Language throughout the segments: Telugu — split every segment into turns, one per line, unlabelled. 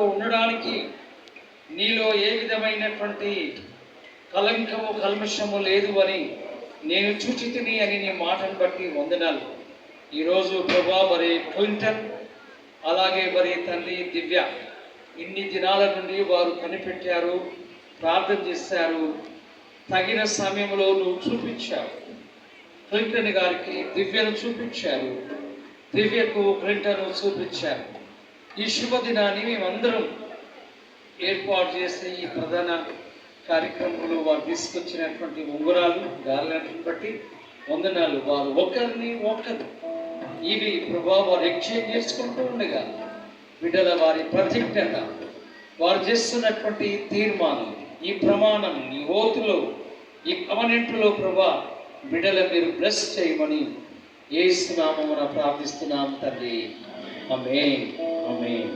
ఉండడానికి నీలో ఏ విధమైనటువంటి కలంకము కల్మషము లేదు అని నేను చూచితిని అని నీ మాటను బట్టి వందనాలు. ఈరోజు ప్రభా మరి క్లింటన్ అలాగే మరి తల్లి దివ్య ఇన్ని దినాల నుండి వారు కనిపెట్టారు, ప్రార్థన చేశారు. తగిన సమయంలో నువ్వు చూపించావు. క్లింటన్ గారికి దివ్యను చూపించారు, దివ్యకు క్లింటన్ చూపించారు. ఈ శుభదినాన్ని మేమందరం ఏర్పాటు చేసే ఈ ప్రధాన కార్యక్రమంలో వారు తీసుకొచ్చినటువంటి ఉంగరాలు గాలిని బట్టి వందనాలు. వారు ఒకరిని ఒకరు ఇవి ప్రభావ వారు ఎక్స్చేంజ్ చేసుకుంటూ ఉండగా బిడ్డల వారి ప్రతిజ్ఞత, వారు చేస్తున్నటువంటి తీర్మానం, ఈ ప్రమాణం, ఈ ఓతులో, ఈ కవనెంట్లో ప్రభా బిడ్డల మీరు బ్లెస్ చేయమని యేసు నామమున ప్రార్థిస్తున్నాం తండ్రి. ఆమేన్, ఆమేన్.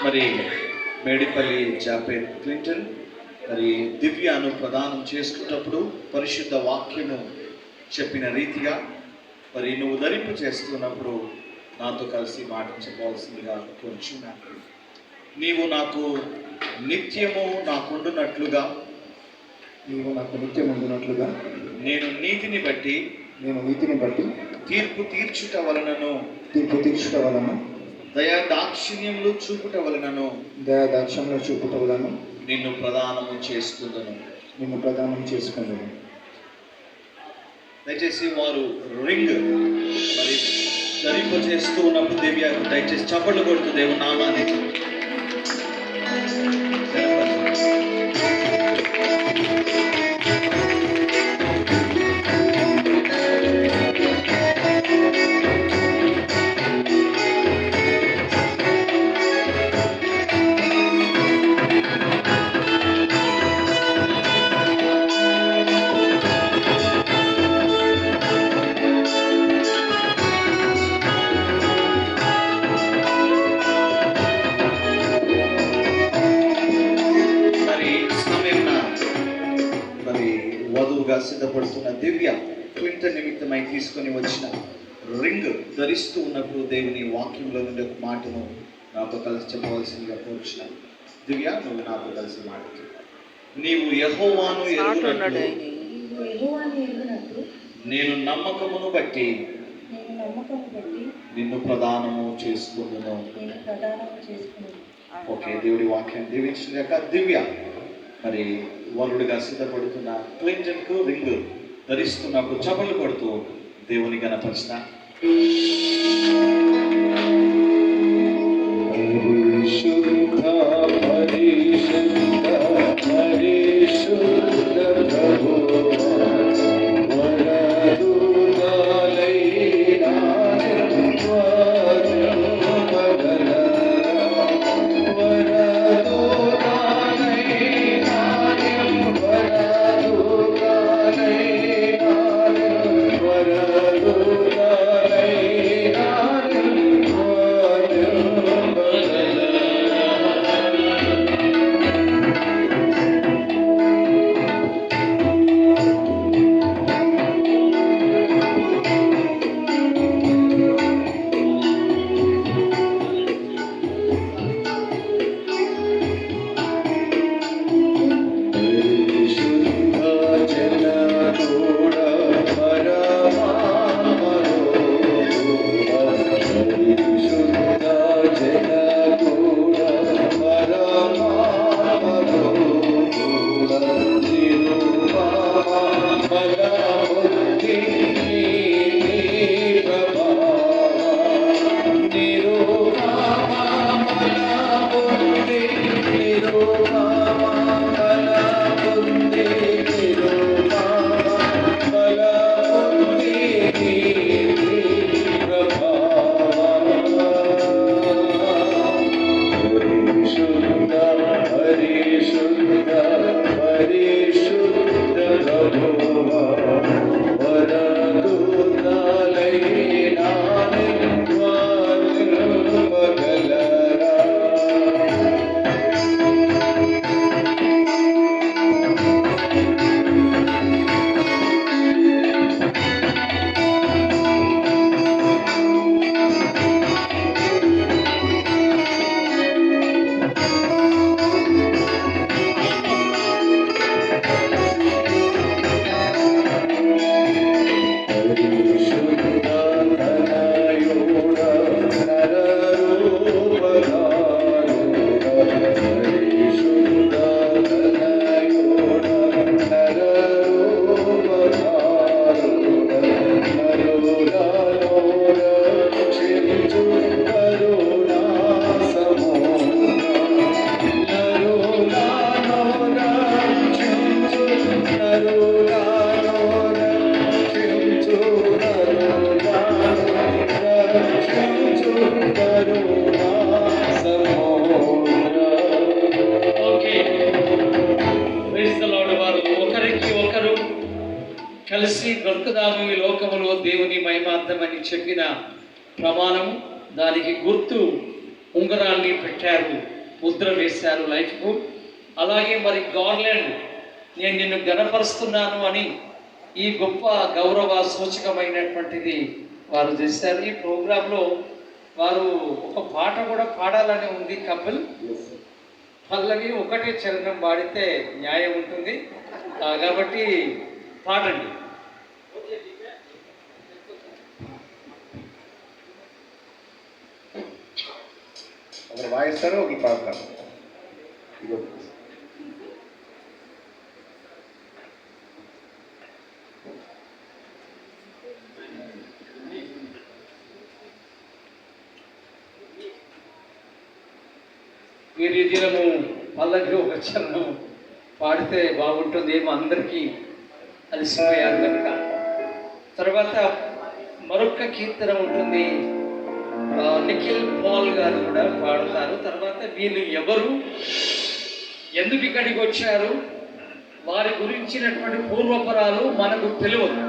మరి మేడిపల్లి జాపేర్ క్లింటన్ మరి దివ్యను ప్రదానం చేసుకున్నప్పుడు పరిశుద్ధ వాక్యము చెప్పిన రీతిగా మరి నువ్వు ధరింపు చేస్తున్నప్పుడు నాతో కలిసి మాట చెప్పవలసిందిగా కోరుచున్నాను. నీవు నాకు నిత్యము నాకుండునట్లుగా,
నీవు నాకు నిత్యం ఉండునట్లుగా
నేను నీతిని బట్టి తీర్పు తీర్చుట వలనను దయా దాక్షిణ్యములు చూపుట వలనను నిన్ను ప్రదానము చేసుకుందును. దయచేసి వారు రింగ్ మరి ధరింప చేస్తూ ఉన్నప్పుడు దివ్య దయచేసి చప్పట్లు కొడుతూ దేవుని నామానికి వధువుగా సిద్ధపడుతున్న దివ్య క్లింటన్ నిమిత్తమై తీసుకొని వచ్చిన రింగ్ ధరిస్తూ ఉన్నప్పుడు దేవుని వాక్యంలో నుండి ఒక మాటను నాతో కలిసి చెప్పవలసిందిగా కోరుచున్నాను. దివ్య, నువ్వు నాతో కలిసి మాట. నీవు యెహోవాను ఎరుగునట్లు నేను నమ్మకమును బట్టి నిన్ను ప్రదానము చేసుకుందును. ఓకే, దేవుడి వాక్యం దీవించలేక దివ్య మరి వరుడుగా సిద్ధపడుతున్న క్లింటన్కు రింగ్ ధరిస్తున్నప్పుడు చపలు కొడుతూ దేవుని గణపరిచిన
కలిసి బ్రతుకుదాము ఈ లోకములో దేవుని మహిమార్థమని చెప్పిన ప్రమాణం, దానికి గుర్తు ఉంగరాన్ని పెట్టారు, ముద్ర వేశారు లైఫ్కు. అలాగే మరి గార్లాండ్, నేను నిన్ను గణపరుస్తున్నాను అని ఈ గొప్ప గౌరవ సూచకమైనటువంటిది వారు చేశారు. ఈ ప్రోగ్రాంలో వారు ఒక పాట కూడా పాడాలని ఉంది. కపుల్ పల్లవి ఒకటే చరణం పాడితే న్యాయం ఉంటుంది కాబట్టి పాడండి.
ఒకరు వాయిస్తారు, ఒకరు పాడతారు.
మీరు ఈ దినము పల్లకి ఒక చరణం పాడితే బాగుంటుంది, ఏమో అందరికీ అలసిపోయారు కనుక. తర్వాత మరొక కీర్తన ఉంటుంది, నిఖిల్ పాల్ గారు కూడా పాడతారు. తర్వాత వీళ్ళు ఎవరు, ఎందుకు ఇక్కడికి వచ్చారు, వారి గురించినటువంటి పూర్వపరాలు మనకు తెలియదు.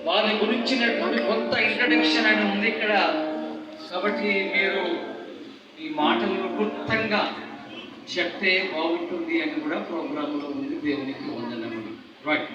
వారి గురించినటువంటి కొంత ఇంట్రడక్షన్ అని ఉంది ఇక్కడ. కాబట్టి మీరు ఈ మాటలు క్లుప్తంగా చెప్తే బాగుంటుంది అని కూడా ప్రోగ్రాంలో ఉంది. దేవునికి వందనములు. రైట్.